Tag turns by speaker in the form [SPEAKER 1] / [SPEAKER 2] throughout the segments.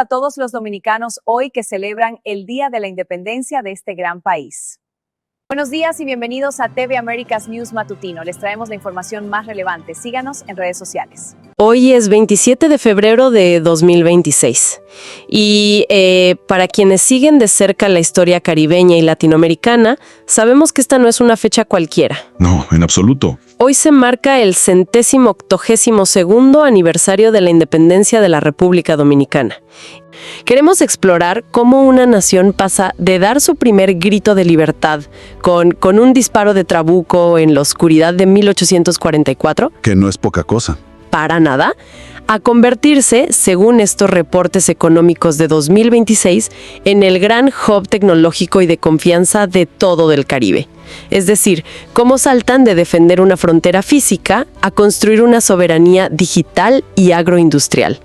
[SPEAKER 1] A todos los dominicanos hoy que celebran el Día de la Independencia de este gran país. Buenos días y bienvenidos a TV Américas News Matutino. Les traemos la información más relevante. Síganos en redes sociales.
[SPEAKER 2] Hoy es 27 de febrero de 2026 y para quienes siguen de cerca la historia caribeña y latinoamericana, sabemos que esta no es una fecha cualquiera.
[SPEAKER 3] No, en absoluto.
[SPEAKER 2] Hoy se marca el 182º aniversario de la independencia de la República Dominicana. Queremos explorar cómo una nación pasa de dar su primer grito de libertad con un disparo de trabuco en la oscuridad de 1844,
[SPEAKER 3] Que no es poca cosa.
[SPEAKER 2] para nada, a convertirse, según estos reportes económicos de 2026, en el gran hub tecnológico y de confianza de todo el Caribe. Es decir, cómo saltan de defender una frontera física a construir una soberanía digital y agroindustrial.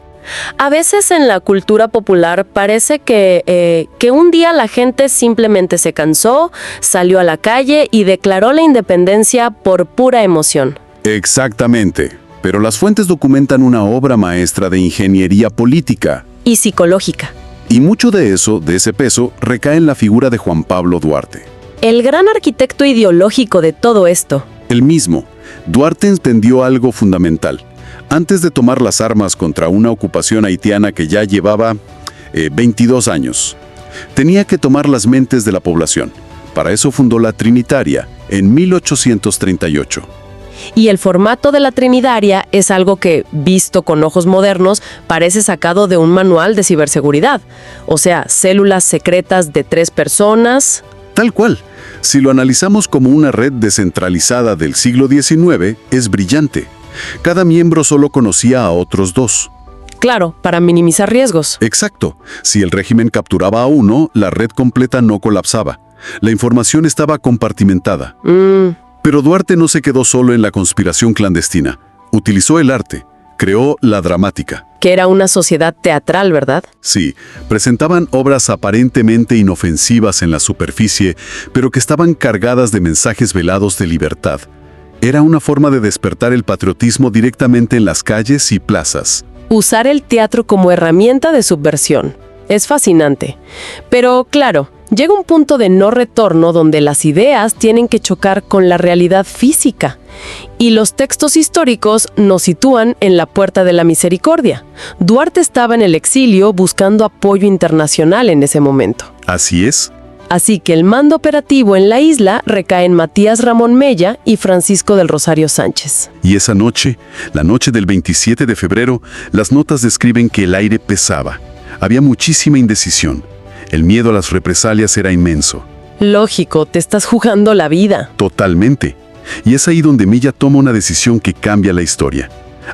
[SPEAKER 2] A veces en la cultura popular parece que un día la gente simplemente se cansó, salió a la calle y declaró la independencia por pura emoción.
[SPEAKER 3] Exactamente. Pero las fuentes documentan una obra maestra de ingeniería política.
[SPEAKER 2] Y psicológica.
[SPEAKER 3] Y mucho de ese peso, recae en la figura de Juan Pablo Duarte.
[SPEAKER 2] El gran arquitecto ideológico de todo esto.
[SPEAKER 3] El mismo, Duarte entendió algo fundamental. Antes de tomar las armas contra una ocupación haitiana que ya llevaba 22 años, tenía que tomar las mentes de la población. Para eso fundó la Trinitaria en 1838.
[SPEAKER 2] Y el formato de la Trinitaria es algo que, visto con ojos modernos, parece sacado de un manual de ciberseguridad. O sea, células secretas de 3 personas.
[SPEAKER 3] Tal cual. Si lo analizamos como una red descentralizada del siglo XIX, es brillante. Cada miembro solo conocía a otros 2.
[SPEAKER 2] Claro, para minimizar riesgos.
[SPEAKER 3] Exacto. Si el régimen capturaba a uno, la red completa no colapsaba. La información estaba compartimentada. Pero Duarte no se quedó solo en la conspiración clandestina. Utilizó el arte. Creó la dramática.
[SPEAKER 2] Que era una sociedad teatral, ¿verdad?
[SPEAKER 3] Sí, presentaban obras aparentemente inofensivas en la superficie, pero que estaban cargadas de mensajes velados de libertad. Era una forma de despertar el patriotismo directamente en las calles y plazas.
[SPEAKER 2] Usar el teatro como herramienta de subversión. Es fascinante. Pero, claro, llega un punto de no retorno donde las ideas tienen que chocar con la realidad física. Y los textos históricos nos sitúan en la Puerta de la Misericordia. Duarte estaba en el exilio buscando apoyo internacional en ese momento.
[SPEAKER 3] Así es.
[SPEAKER 2] Así que el mando operativo en la isla recae en Matías Ramón Mella y Francisco del Rosario Sánchez.
[SPEAKER 3] Y esa noche, la noche del 27 de febrero, las notas describen que el aire pesaba. Había muchísima indecisión. El miedo a las represalias era inmenso.
[SPEAKER 2] Lógico, te estás jugando la vida.
[SPEAKER 3] Totalmente. Y es ahí donde Mella toma una decisión que cambia la historia.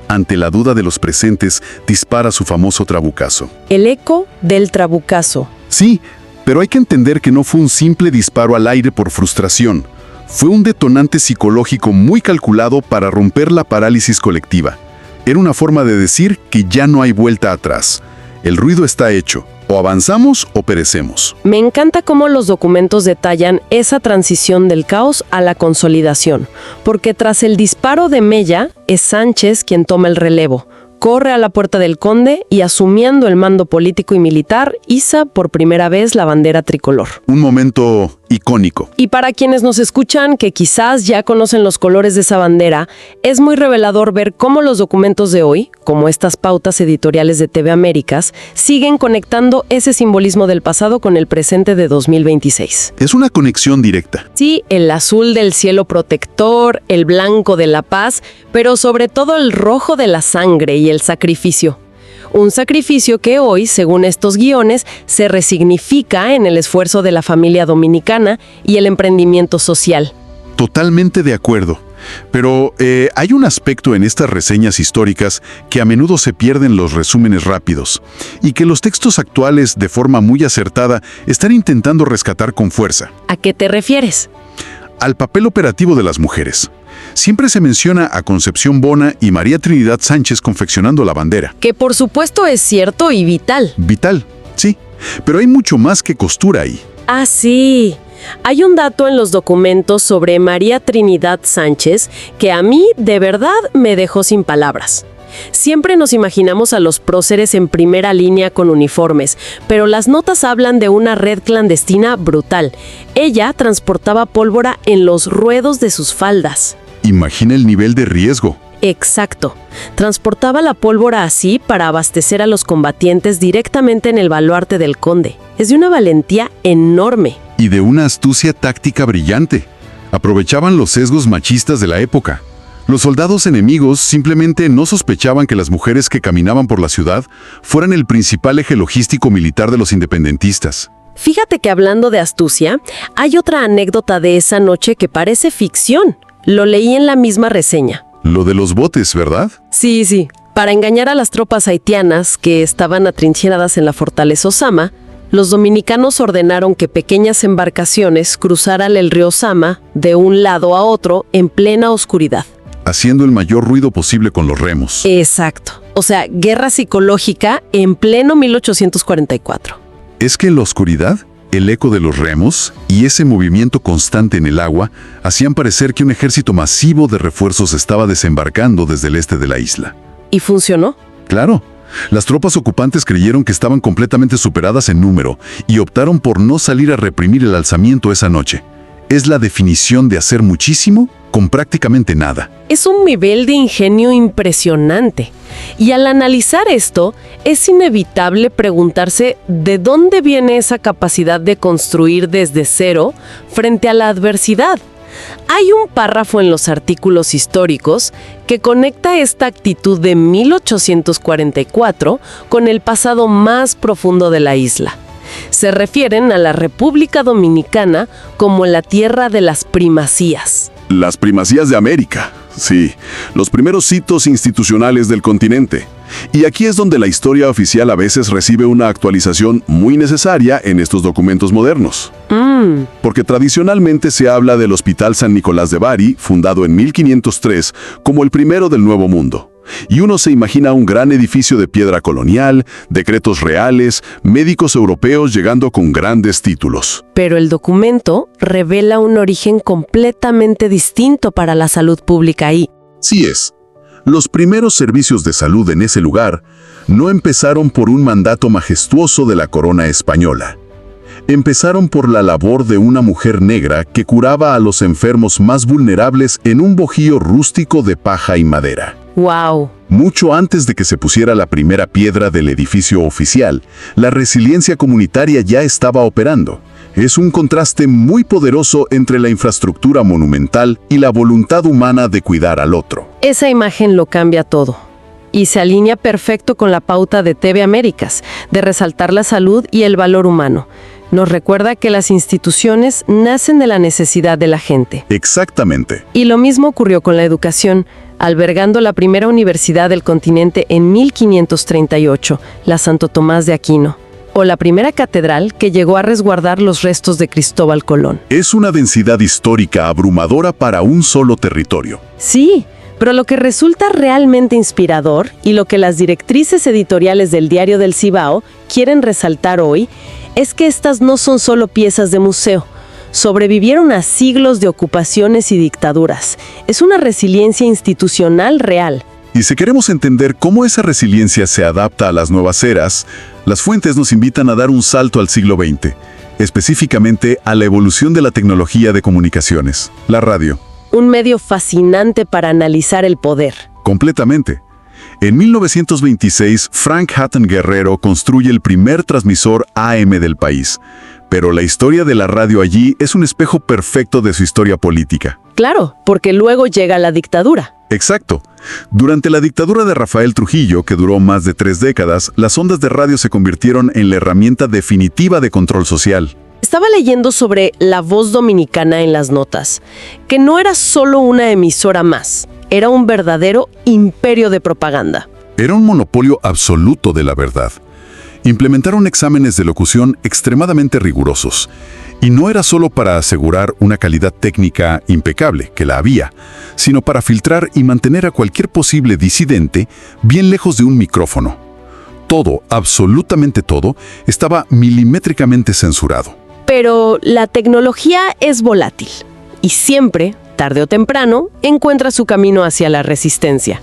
[SPEAKER 3] Ante la duda de los presentes, dispara su famoso trabucazo.
[SPEAKER 2] El eco del trabucazo.
[SPEAKER 3] Sí, pero hay que entender que no fue un simple disparo al aire por frustración. Fue un detonante psicológico muy calculado para romper la parálisis colectiva. Era una forma de decir que ya no hay vuelta atrás. El ruido está hecho. O avanzamos o perecemos.
[SPEAKER 2] Me encanta cómo los documentos detallan esa transición del caos a la consolidación, porque tras el disparo de Mella, es Sánchez quien toma el relevo. Corre a la Puerta del Conde y, asumiendo el mando político y militar, iza por primera vez la bandera tricolor.
[SPEAKER 3] Un momento icónico.
[SPEAKER 2] Y para quienes nos escuchan, que quizás ya conocen los colores de esa bandera, es muy revelador ver cómo los documentos de hoy, como estas pautas editoriales de TV Américas, siguen conectando ese simbolismo del pasado con el presente de 2026.
[SPEAKER 3] Es una conexión directa.
[SPEAKER 2] Sí, el azul del cielo protector, el blanco de la paz, pero sobre todo el rojo de la sangre y el sacrificio. Un sacrificio que hoy, según estos guiones, se resignifica en el esfuerzo de la familia dominicana y el emprendimiento social.
[SPEAKER 3] Totalmente de acuerdo. Pero hay un aspecto en estas reseñas históricas que a menudo se pierden los resúmenes rápidos y que los textos actuales, de forma muy acertada, están intentando rescatar con fuerza.
[SPEAKER 2] ¿A qué te refieres?
[SPEAKER 3] Al papel operativo de las mujeres. Siempre se menciona a Concepción Bona y María Trinidad Sánchez confeccionando la bandera.
[SPEAKER 2] Que por supuesto es cierto y vital.
[SPEAKER 3] Vital, sí, pero hay mucho más que costura ahí.
[SPEAKER 2] Ah, sí. Hay un dato en los documentos sobre María Trinidad Sánchez que a mí de verdad me dejó sin palabras. Siempre nos imaginamos a los próceres en primera línea con uniformes, pero las notas hablan de una red clandestina brutal. Ella transportaba pólvora en los ruedos de sus faldas.
[SPEAKER 3] Imagina el nivel de riesgo.
[SPEAKER 2] Exacto. Transportaba la pólvora así para abastecer a los combatientes directamente en el baluarte del conde. Es de una valentía enorme.
[SPEAKER 3] Y de una astucia táctica brillante. Aprovechaban los sesgos machistas de la época. Los soldados enemigos simplemente no sospechaban que las mujeres que caminaban por la ciudad fueran el principal eje logístico militar de los independentistas.
[SPEAKER 2] Fíjate que hablando de astucia, hay otra anécdota de esa noche que parece ficción. Lo leí en la misma reseña.
[SPEAKER 3] Lo de los botes, ¿verdad?
[SPEAKER 2] Sí. Para engañar a las tropas haitianas que estaban atrincheradas en la fortaleza Osama, los dominicanos ordenaron que pequeñas embarcaciones cruzaran el río Osama de un lado a otro en plena oscuridad.
[SPEAKER 3] Haciendo el mayor ruido posible con los remos.
[SPEAKER 2] Exacto. O sea, guerra psicológica en pleno 1844.
[SPEAKER 3] Es que en la oscuridad, el eco de los remos y ese movimiento constante en el agua hacían parecer que un ejército masivo de refuerzos estaba desembarcando desde el este de la isla.
[SPEAKER 2] ¿Y funcionó?
[SPEAKER 3] Claro. Las tropas ocupantes creyeron que estaban completamente superadas en número y optaron por no salir a reprimir el alzamiento esa noche. Es la definición de hacer muchísimo con prácticamente nada.
[SPEAKER 2] Es un nivel de ingenio impresionante. Y al analizar esto, es inevitable preguntarse de dónde viene esa capacidad de construir desde cero frente a la adversidad. Hay un párrafo en los artículos históricos que conecta esta actitud de 1844 con el pasado más profundo de la isla. Se refieren a la República Dominicana como la tierra de las primacías.
[SPEAKER 4] Las primacías de América, sí, los primeros hitos institucionales del continente. Y aquí es donde la historia oficial a veces recibe una actualización muy necesaria en estos documentos modernos. Porque tradicionalmente se habla del Hospital San Nicolás de Bari, fundado en 1503, como el primero del Nuevo Mundo. Y uno se imagina un gran edificio de piedra colonial, decretos reales, médicos europeos llegando con grandes títulos.
[SPEAKER 2] Pero el documento revela un origen completamente distinto para la salud pública ahí.
[SPEAKER 4] Sí es. Los primeros servicios de salud en ese lugar no empezaron por un mandato majestuoso de la corona española. Empezaron por la labor de una mujer negra que curaba a los enfermos más vulnerables en un bojío rústico de paja y madera.
[SPEAKER 2] ¡Wow!
[SPEAKER 4] Mucho antes de que se pusiera la primera piedra del edificio oficial, la resiliencia comunitaria ya estaba operando. Es un contraste muy poderoso entre la infraestructura monumental y la voluntad humana de cuidar al otro.
[SPEAKER 2] Esa imagen lo cambia todo. Y se alinea perfecto con la pauta de TV Américas, de resaltar la salud y el valor humano. Nos recuerda que las instituciones nacen de la necesidad de la gente.
[SPEAKER 4] Exactamente.
[SPEAKER 2] Y lo mismo ocurrió con la educación, albergando la primera universidad del continente en 1538, la Santo Tomás de Aquino, o la primera catedral que llegó a resguardar los restos de Cristóbal Colón.
[SPEAKER 4] Es una densidad histórica abrumadora para un solo territorio.
[SPEAKER 2] Sí, pero lo que resulta realmente inspirador y lo que las directrices editoriales del Diario del Cibao quieren resaltar hoy es que estas no son solo piezas de museo. Sobrevivieron a siglos de ocupaciones y dictaduras. Es una resiliencia institucional real.
[SPEAKER 4] Y si queremos entender cómo esa resiliencia se adapta a las nuevas eras, las fuentes nos invitan a dar un salto al siglo XX, específicamente a la evolución de la tecnología de comunicaciones, la radio.
[SPEAKER 2] Un medio fascinante para analizar el poder.
[SPEAKER 4] Completamente. En 1926, Frank Hatton Guerrero construye el primer transmisor AM del país. Pero la historia de la radio allí es un espejo perfecto de su historia política.
[SPEAKER 2] Claro, porque luego llega la dictadura.
[SPEAKER 4] Exacto. Durante la dictadura de Rafael Trujillo, que duró más de 3 décadas, las ondas de radio se convirtieron en la herramienta definitiva de control social.
[SPEAKER 2] Estaba leyendo sobre La Voz Dominicana en las notas, que no era solo una emisora más, era un verdadero imperio de propaganda.
[SPEAKER 3] Era un monopolio absoluto de la verdad. Implementaron exámenes de locución extremadamente rigurosos. Y no era solo para asegurar una calidad técnica impecable, que la había, sino para filtrar y mantener a cualquier posible disidente bien lejos de un micrófono. Todo, absolutamente todo, estaba milimétricamente censurado.
[SPEAKER 2] Pero la tecnología es volátil y siempre, tarde o temprano, encuentra su camino hacia la resistencia.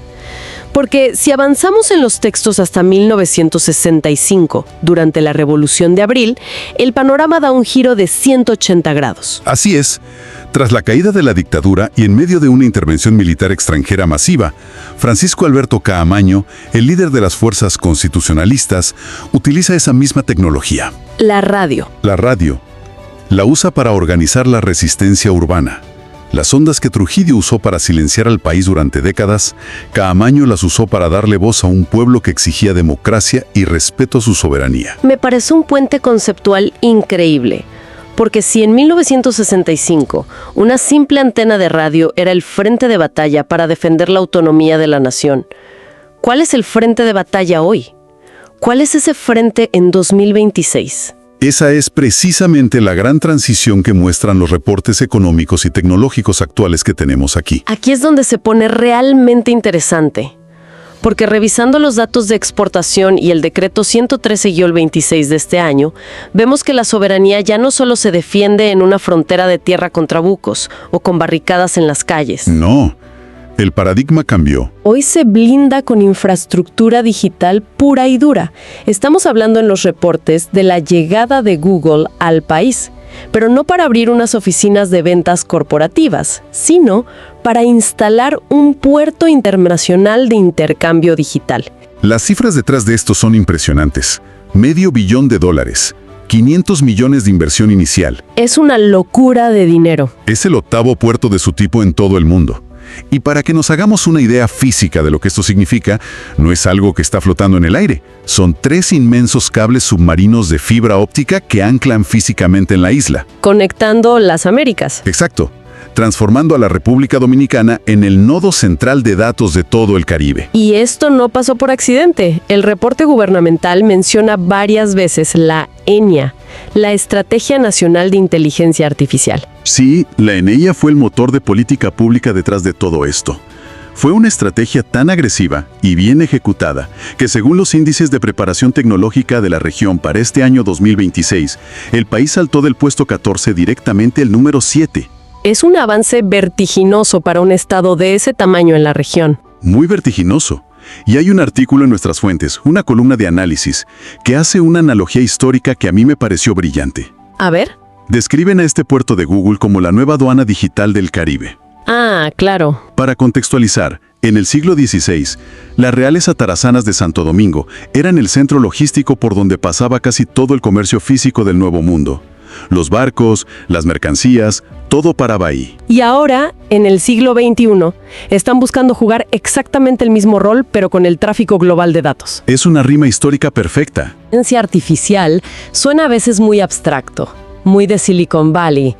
[SPEAKER 2] Porque si avanzamos en los textos hasta 1965, durante la Revolución de Abril, el panorama da un giro de 180 grados.
[SPEAKER 3] Así es. Tras la caída de la dictadura y en medio de una intervención militar extranjera masiva, Francisco Alberto Caamaño, el líder de las fuerzas constitucionalistas, utiliza esa misma tecnología.
[SPEAKER 2] La radio.
[SPEAKER 3] La radio. La usa para organizar la resistencia urbana. Las ondas que Trujillo usó para silenciar al país durante décadas, Caamaño las usó para darle voz a un pueblo que exigía democracia y respeto a su soberanía.
[SPEAKER 2] Me parece un puente conceptual increíble. Porque si en 1965 una simple antena de radio era el frente de batalla para defender la autonomía de la nación, ¿cuál es el frente de batalla hoy? ¿Cuál es ese frente en 2026?
[SPEAKER 3] Esa es precisamente la gran transición que muestran los reportes económicos y tecnológicos actuales que tenemos aquí.
[SPEAKER 2] Aquí es donde se pone realmente interesante. Porque revisando los datos de exportación y el decreto 113-26 de este año, vemos que la soberanía ya no solo se defiende en una frontera de tierra con trabucos o con barricadas en las calles.
[SPEAKER 3] No, el paradigma cambió.
[SPEAKER 2] Hoy se blinda con infraestructura digital pura y dura. Estamos hablando en los reportes de la llegada de Google al país, pero no para abrir unas oficinas de ventas corporativas, sino para instalar un puerto internacional de intercambio digital.
[SPEAKER 3] Las cifras detrás de esto son impresionantes. $500 millones, 500 millones de inversión inicial.
[SPEAKER 2] Es una locura de dinero.
[SPEAKER 3] Es el 8º puerto de su tipo en todo el mundo. Y para que nos hagamos una idea física de lo que esto significa, no es algo que está flotando en el aire. Son 3 inmensos cables submarinos de fibra óptica que anclan físicamente en la isla.
[SPEAKER 2] Conectando las Américas.
[SPEAKER 3] Exacto. Transformando a la República Dominicana en el nodo central de datos de todo el Caribe.
[SPEAKER 2] Y esto no pasó por accidente. El reporte gubernamental menciona varias veces la ENIA, la Estrategia Nacional de Inteligencia Artificial.
[SPEAKER 3] Sí, la ENEA fue el motor de política pública detrás de todo esto. Fue una estrategia tan agresiva y bien ejecutada que según los índices de preparación tecnológica de la región para este año 2026, el país saltó del puesto 14 directamente al número 7.
[SPEAKER 2] Es un avance vertiginoso para un estado de ese tamaño en la región.
[SPEAKER 3] Muy vertiginoso. Y hay un artículo en nuestras fuentes, una columna de análisis, que hace una analogía histórica que a mí me pareció brillante.
[SPEAKER 2] A ver.
[SPEAKER 3] Describen a este puerto de Google como la nueva aduana digital del Caribe.
[SPEAKER 2] Ah, claro.
[SPEAKER 3] Para contextualizar, en el siglo XVI, las reales atarazanas de Santo Domingo eran el centro logístico por donde pasaba casi todo el comercio físico del Nuevo Mundo. Los barcos, las mercancías, todo paraba ahí.
[SPEAKER 2] Y ahora, en el siglo XXI, están buscando jugar exactamente el mismo rol, pero con el tráfico global de datos.
[SPEAKER 3] Es una rima histórica perfecta.
[SPEAKER 2] La inteligencia artificial suena a veces muy abstracto, muy de Silicon Valley.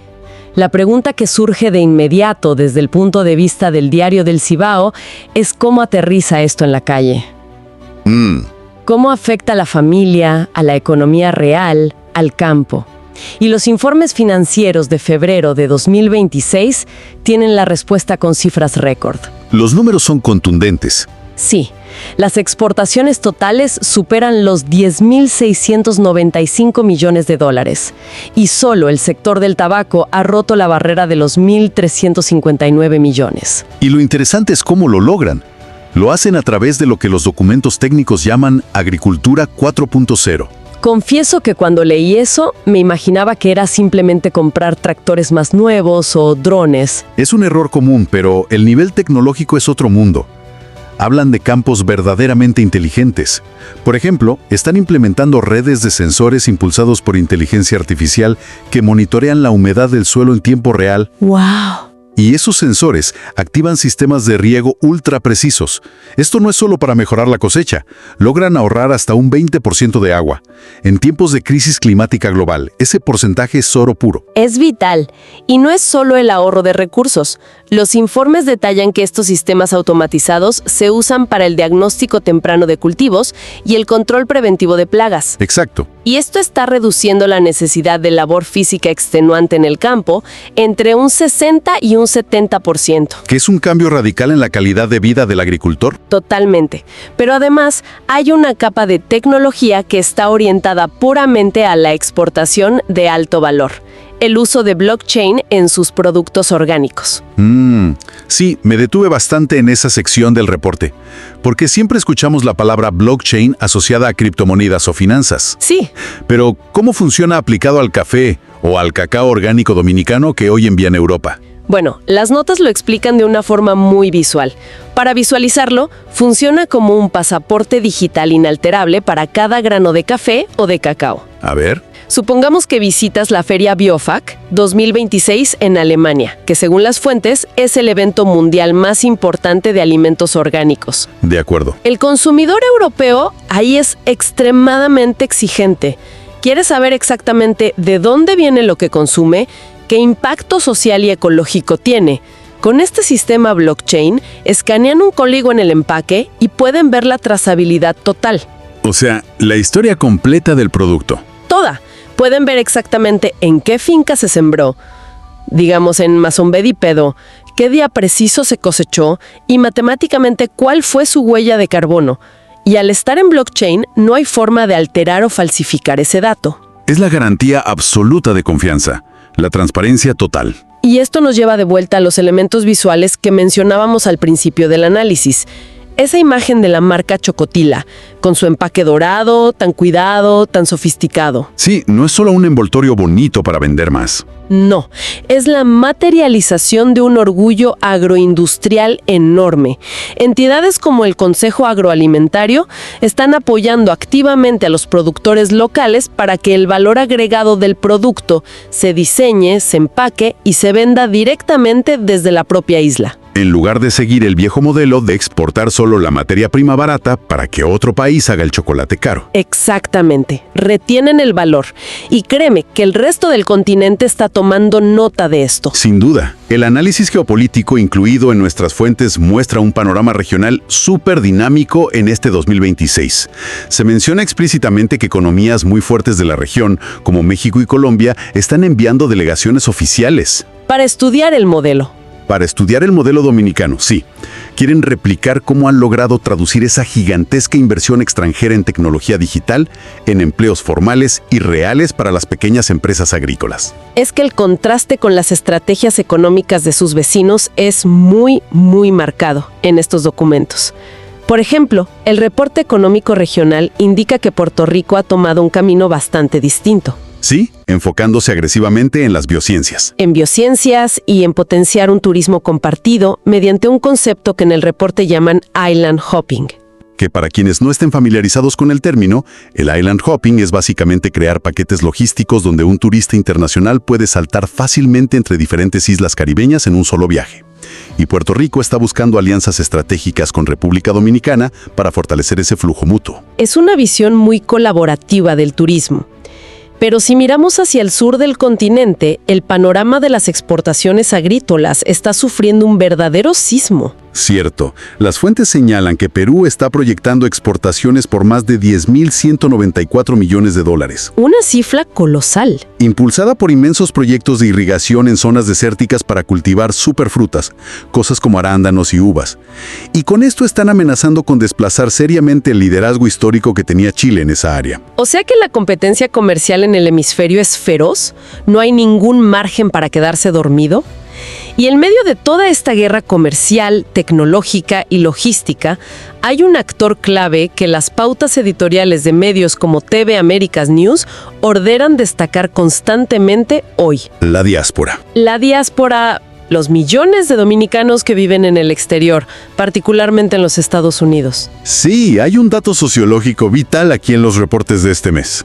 [SPEAKER 2] La pregunta que surge de inmediato desde el punto de vista del Diario del Cibao es cómo aterriza esto en la calle. ¿Cómo afecta a la familia, a la economía real, al campo? Y los informes financieros de febrero de 2026 tienen la respuesta con cifras récord.
[SPEAKER 3] Los números son contundentes.
[SPEAKER 2] Sí, las exportaciones totales superan los 10.695 millones de dólares. Y solo el sector del tabaco ha roto la barrera de los 1.359 millones.
[SPEAKER 3] Y lo interesante es cómo lo logran. Lo hacen a través de lo que los documentos técnicos llaman Agricultura 4.0.
[SPEAKER 2] Confieso que cuando leí eso, me imaginaba que era simplemente comprar tractores más nuevos o drones.
[SPEAKER 3] Es un error común, pero el nivel tecnológico es otro mundo. Hablan de campos verdaderamente inteligentes. Por ejemplo, están implementando redes de sensores impulsados por inteligencia artificial que monitorean la humedad del suelo en tiempo real.
[SPEAKER 2] ¡Wow!
[SPEAKER 3] Y esos sensores activan sistemas de riego ultra precisos. Esto no es solo para mejorar la cosecha, logran ahorrar hasta un 20% de agua. En tiempos de crisis climática global, ese porcentaje es oro puro.
[SPEAKER 2] Es vital. Y no es solo el ahorro de recursos. Los informes detallan que estos sistemas automatizados se usan para el diagnóstico temprano de cultivos y el control preventivo de plagas.
[SPEAKER 3] Exacto.
[SPEAKER 2] Y esto está reduciendo la necesidad de labor física extenuante en el campo entre un 60 y un 70%.
[SPEAKER 3] ¿Que es un cambio radical en la calidad de vida del agricultor?
[SPEAKER 2] Totalmente. Pero además hay una capa de tecnología que está orientada puramente a la exportación de alto valor. El uso de blockchain en sus productos orgánicos.
[SPEAKER 3] Sí, me detuve bastante en esa sección del reporte, porque siempre escuchamos la palabra blockchain asociada a criptomonedas o finanzas.
[SPEAKER 2] Sí,
[SPEAKER 3] Pero, ¿cómo funciona aplicado al café o al cacao orgánico dominicano que hoy envían a Europa?
[SPEAKER 2] bueno, las notas lo explican de una forma muy visual. Para visualizarlo, funciona como un pasaporte digital inalterable para cada grano de café o de cacao.
[SPEAKER 3] A ver.
[SPEAKER 2] Supongamos que visitas la Feria BioFach 2026 en Alemania, que según las fuentes es el evento mundial más importante de alimentos orgánicos.
[SPEAKER 3] De acuerdo.
[SPEAKER 2] El consumidor europeo ahí es extremadamente exigente. Quiere saber exactamente de dónde viene lo que consume, qué impacto social y ecológico tiene. Con este sistema blockchain, escanean un código en el empaque y pueden ver la trazabilidad total.
[SPEAKER 3] O sea, la historia completa del producto.
[SPEAKER 2] Toda. Pueden ver exactamente en qué finca se sembró, digamos en Mazonbedípedo, qué día preciso se cosechó y matemáticamente cuál fue su huella de carbono. Y al estar en blockchain, no hay forma de alterar o falsificar ese dato.
[SPEAKER 3] Es la garantía absoluta de confianza, la transparencia total.
[SPEAKER 2] Y esto nos lleva de vuelta a los elementos visuales que mencionábamos al principio del análisis. Esa imagen de la marca Chocotila, con su empaque dorado, tan cuidado, tan sofisticado.
[SPEAKER 3] Sí, no es solo un envoltorio bonito para vender más.
[SPEAKER 2] No, es la materialización de un orgullo agroindustrial enorme. Entidades como el Consejo Agroalimentario están apoyando activamente a los productores locales para que el valor agregado del producto se diseñe, se empaque y se venda directamente desde la propia isla.
[SPEAKER 3] En lugar de seguir el viejo modelo de exportar solo la materia prima barata para que otro país haga el chocolate caro.
[SPEAKER 2] Exactamente, retienen el valor. Y créeme que el resto del continente está tomando nota de esto.
[SPEAKER 3] Sin duda, el análisis geopolítico incluido en nuestras fuentes muestra un panorama regional súper dinámico en este 2026. Se menciona explícitamente que economías muy fuertes de la región, como México y Colombia, están enviando delegaciones oficiales.
[SPEAKER 2] Para estudiar el modelo.
[SPEAKER 3] Para estudiar el modelo dominicano, sí. Quieren replicar cómo han logrado traducir esa gigantesca inversión extranjera en tecnología digital en empleos formales y reales para las pequeñas empresas agrícolas.
[SPEAKER 2] Es que el contraste con las estrategias económicas de sus vecinos es muy, muy marcado en estos documentos. Por ejemplo, el reporte económico regional indica que Puerto Rico ha tomado un camino bastante distinto.
[SPEAKER 3] Sí, enfocándose agresivamente en las biociencias.
[SPEAKER 2] En biociencias y en potenciar un turismo compartido mediante un concepto que en el reporte llaman Island Hopping.
[SPEAKER 3] Que para quienes no estén familiarizados con el término, el Island Hopping es básicamente crear paquetes logísticos donde un turista internacional puede saltar fácilmente entre diferentes islas caribeñas en un solo viaje. Y Puerto Rico está buscando alianzas estratégicas con República Dominicana para fortalecer ese flujo mutuo.
[SPEAKER 2] Es una visión muy colaborativa del turismo. Pero si miramos hacia el sur del continente, el panorama de las exportaciones agrícolas está sufriendo un verdadero sismo.
[SPEAKER 3] Cierto, las fuentes señalan que Perú está proyectando exportaciones por más de 10.194 millones de dólares.
[SPEAKER 2] Una cifra colosal.
[SPEAKER 3] Impulsada por inmensos proyectos de irrigación en zonas desérticas para cultivar superfrutas, cosas como arándanos y uvas. Y con esto están amenazando con desplazar seriamente el liderazgo histórico que tenía Chile en esa área.
[SPEAKER 2] O sea que la competencia comercial en el hemisferio es feroz, no hay ningún margen para quedarse dormido. Y en medio de toda esta guerra comercial, tecnológica y logística, hay un actor clave que las pautas editoriales de medios como TV Americas News ordenan destacar constantemente hoy.
[SPEAKER 3] La diáspora.
[SPEAKER 2] La diáspora, los millones de dominicanos que viven en el exterior, particularmente en los Estados Unidos.
[SPEAKER 3] Sí, hay un dato sociológico vital aquí en los reportes de este mes.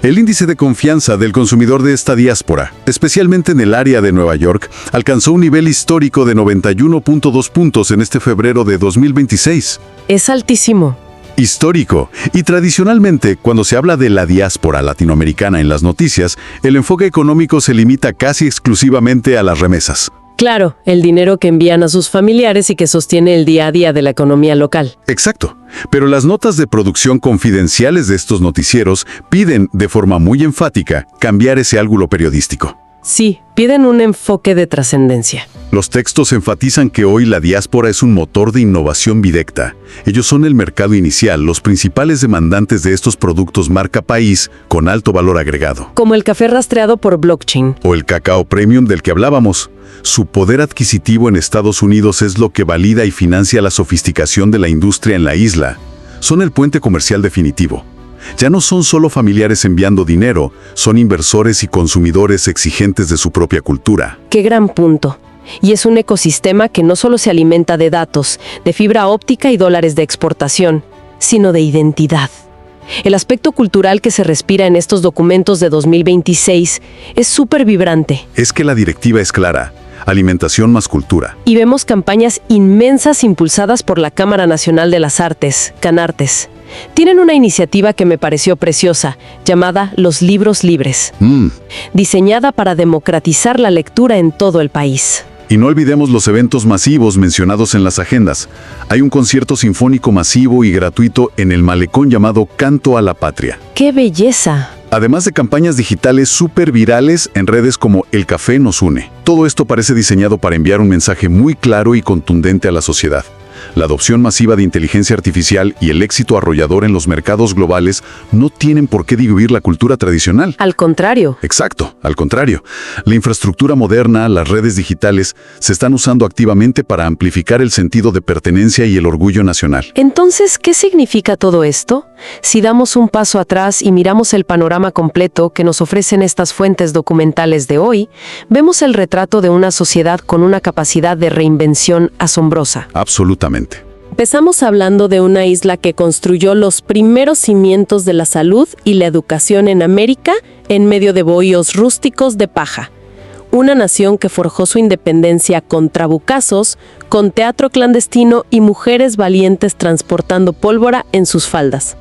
[SPEAKER 3] El índice de confianza del consumidor de esta diáspora, especialmente en el área de Nueva York, alcanzó un nivel histórico de 91.2 puntos en este febrero de 2026.
[SPEAKER 2] Es altísimo.
[SPEAKER 3] Histórico. Y tradicionalmente, cuando se habla de la diáspora latinoamericana en las noticias, el enfoque económico se limita casi exclusivamente a las remesas.
[SPEAKER 2] Claro, el dinero que envían a sus familiares y que sostiene el día a día de la economía local.
[SPEAKER 3] Exacto. Pero las notas de producción confidenciales de estos noticieros piden, de forma muy enfática, cambiar ese ángulo periodístico.
[SPEAKER 2] Sí, piden un enfoque de trascendencia.
[SPEAKER 3] Los textos enfatizan que hoy la diáspora es un motor de innovación directa. Ellos son el mercado inicial, los principales demandantes de estos productos marca país con alto valor agregado.
[SPEAKER 2] Como el café rastreado por blockchain.
[SPEAKER 3] O el cacao premium del que hablábamos. Su poder adquisitivo en Estados Unidos es lo que valida y financia la sofisticación de la industria en la isla. Son el puente comercial definitivo. Ya no son solo familiares enviando dinero, son inversores y consumidores exigentes de su propia cultura.
[SPEAKER 2] ¡Qué gran punto! Y es un ecosistema que no solo se alimenta de datos, de fibra óptica y dólares de exportación, sino de identidad. El aspecto cultural que se respira en estos documentos de 2026 es súper vibrante.
[SPEAKER 3] Es que la directiva es clara: alimentación más cultura.
[SPEAKER 2] Y vemos campañas inmensas impulsadas por la Cámara Nacional de las Artes, Canartes. Tienen una iniciativa que me pareció preciosa, llamada Los Libros Libres, diseñada para democratizar la lectura en todo el país.
[SPEAKER 3] Y no olvidemos los eventos masivos mencionados en las agendas. Hay un concierto sinfónico masivo y gratuito en el malecón llamado Canto a la Patria.
[SPEAKER 2] ¡Qué belleza!
[SPEAKER 3] Además de campañas digitales súper virales en redes como El Café Nos Une. Todo esto parece diseñado para enviar un mensaje muy claro y contundente a la sociedad. La adopción masiva de inteligencia artificial y el éxito arrollador en los mercados globales no tienen por qué diluir la cultura tradicional.
[SPEAKER 2] Al contrario.
[SPEAKER 3] Exacto, al contrario. La infraestructura moderna, las redes digitales, se están usando activamente para amplificar el sentido de pertenencia y el orgullo nacional.
[SPEAKER 2] Entonces, ¿qué significa todo esto? Si damos un paso atrás y miramos el panorama completo que nos ofrecen estas fuentes documentales de hoy, vemos el retrato de una sociedad con una capacidad de reinvención asombrosa.
[SPEAKER 3] Absolutamente.
[SPEAKER 2] Empezamos hablando de una isla que construyó los primeros cimientos de la salud y la educación en América en medio de bohíos rústicos de paja. Una nación que forjó su independencia con trabucazos, con teatro clandestino y mujeres valientes transportando pólvora en sus faldas.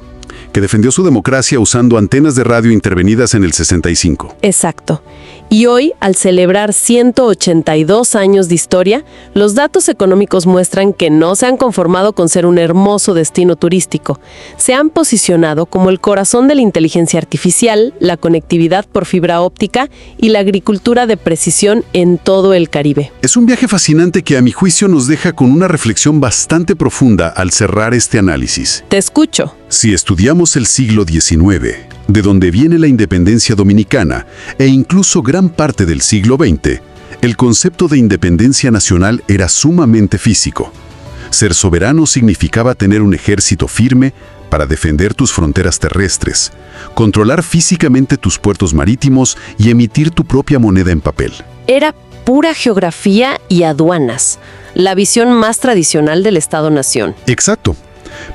[SPEAKER 3] Que defendió su democracia usando antenas de radio intervenidas en el 65.
[SPEAKER 2] Exacto. Y hoy, al celebrar 182 años de historia, los datos económicos muestran que no se han conformado con ser un hermoso destino turístico. Se han posicionado como el corazón de la inteligencia artificial, la conectividad por fibra óptica y la agricultura de precisión en todo el Caribe.
[SPEAKER 3] Es un viaje fascinante que a mi juicio nos deja con una reflexión bastante profunda al cerrar este análisis.
[SPEAKER 2] Te escucho.
[SPEAKER 3] Si estudiamos el siglo XIX, de donde viene la independencia dominicana, e incluso gran parte del siglo XX, el concepto de independencia nacional era sumamente físico. Ser soberano significaba tener un ejército firme para defender tus fronteras terrestres, controlar físicamente tus puertos marítimos y emitir tu propia moneda en papel.
[SPEAKER 2] Era pura geografía y aduanas, la visión más tradicional del Estado-nación.
[SPEAKER 3] Exacto.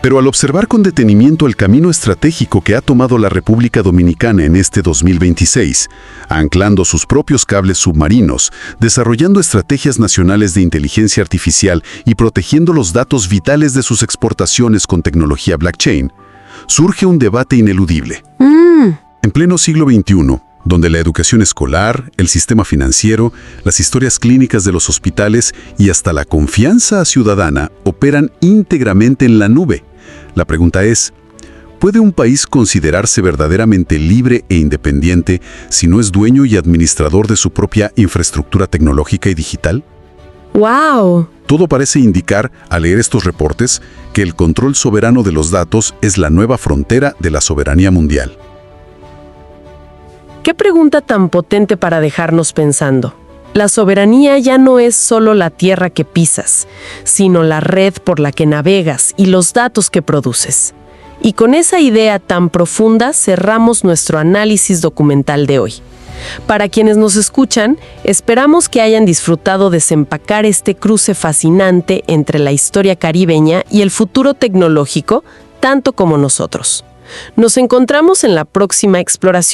[SPEAKER 3] Pero al observar con detenimiento el camino estratégico que ha tomado la República Dominicana en este 2026, anclando sus propios cables submarinos, desarrollando estrategias nacionales de inteligencia artificial y protegiendo los datos vitales de sus exportaciones con tecnología blockchain, surge un debate ineludible. En pleno siglo XXI, donde la educación escolar, el sistema financiero, las historias clínicas de los hospitales y hasta la confianza ciudadana operan íntegramente en la nube. La pregunta es, ¿puede un país considerarse verdaderamente libre e independiente si no es dueño y administrador de su propia infraestructura tecnológica y digital?
[SPEAKER 2] ¡Wow!
[SPEAKER 3] Todo parece indicar, al leer estos reportes, que el control soberano de los datos es la nueva frontera de la soberanía mundial.
[SPEAKER 2] ¡Qué pregunta tan potente para dejarnos pensando! La soberanía ya no es solo la tierra que pisas, sino la red por la que navegas y los datos que produces. Y con esa idea tan profunda cerramos nuestro análisis documental de hoy. Para quienes nos escuchan, esperamos que hayan disfrutado desempacar este cruce fascinante entre la historia caribeña y el futuro tecnológico, tanto como nosotros. Nos encontramos en la próxima exploración.